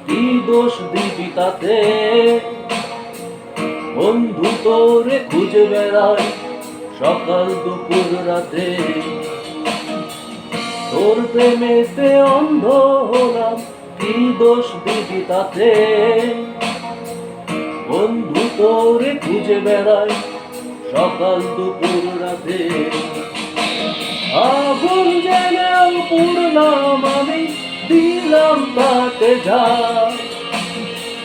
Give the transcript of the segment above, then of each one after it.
কি দোষ দিবি তাতে? বন্ধু তোরে খুঁজে বেড়াই সকাল দুপুর রাতে। তোর প্রেমেতে অন্ধ হলাম, কি দোষ দিবি তাতে? বন্ধু তোরে খুঁজে বেড়াই সকাল দুপুর রাতে। আগুন জেনেও পুরলাম আমি, দিলাম তাতে যা।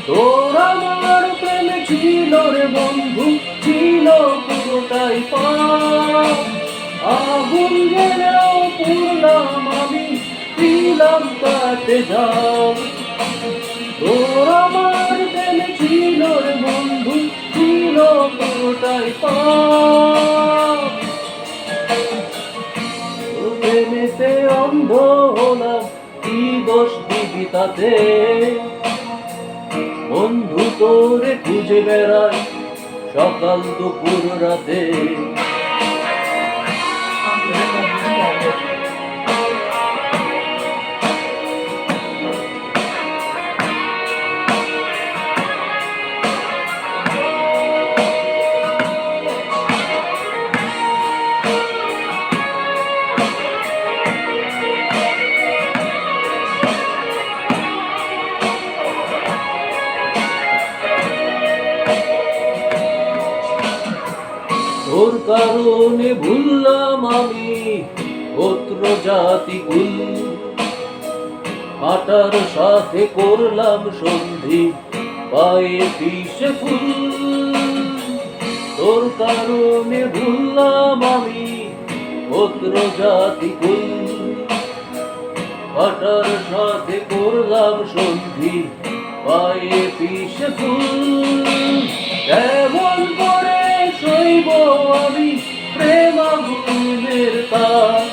তোর আমার প্রেমে ছিল রে বন্ধু, ছিল পুরোটাই পাপ। আগুন জেনেও পুরলাম আমি, দিলাম তাতে যা। তোর আমার প্রেমে ছিল রে বন্ধু, ছিল পুরোটাই পাপ। প্রেমেতে অন্ধ হলাম, কি দোষ দিবি তাতে? বন্ধু তোরে খুঁজে বেড়াই সকাল দুপুর রাতে। তোর কারণে ভুললাম আমি গোত্র জাতি কুল, কাটার সাথে করলাম সন্ধি পায়ে পিষে ফুল। তোর কারণে ভুললাম আমি গোত্র জাতি কুল, কাটার সাথে করলাম সন্ধি পায়ে পিষে ফুল। কেমন করে সইব আমি প্রেম আগুনের তাপ?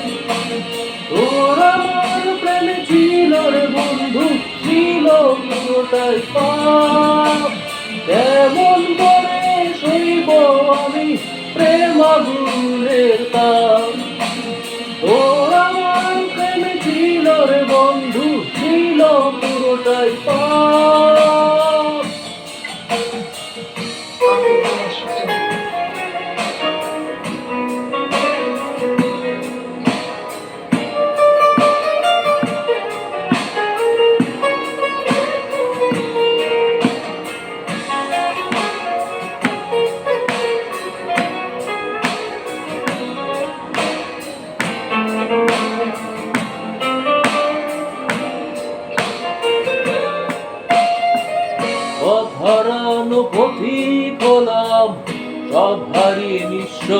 তোর আমার প্রেমে ছিল রে বন্ধু, ছিল পুরোটাই পাপ। কেমন করে সইব আমি প্রেম আগুনের তাপ? তোর আমার প্রেমে ছিল রে বন্ধু, ছিল পুরোটাই পাপ। হারানো পথিক হলাম, সব হারিয়ে নিঃস্ব।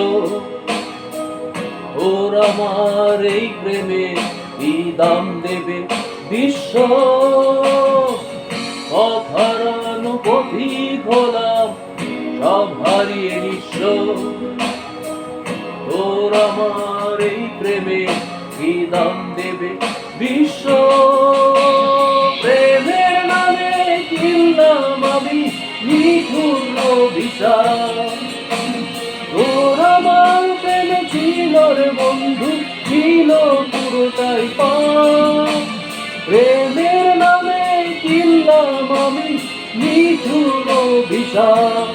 তোর আমার এই প্রেমে কি দাম দেবে বিশ্ব? হারানো পথিক হলাম, সব হারিয়ে নিঃস্ব। তোর আমার এই প্রেমে কি দাম দেবে বিশ্ব? প্রেমের নামে কিনলাম আমি নিঠুর অভিশাপ। তোর আমার প্রেমে ছিল রে বন্ধু, ছিল পুরোটাই পাপ। প্রেমের নামে কিনলাম আমি নিঠুর অভিশাপ।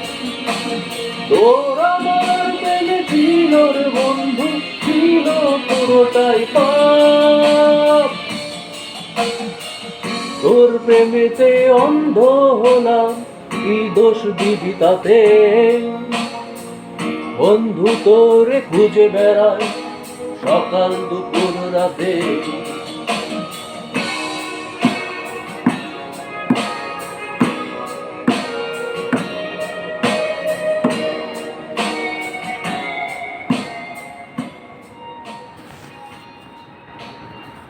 তোর আমার প্রেমে ছিল রে বন্ধু, ছিল পুরোটাই পাপ। তোর প্রেমেতে অন্ধ হলাম, কি দোষ দিবি তাতে? বন্ধু তোরে খুঁজে বেড়াই সকাল দুপুর রাতে।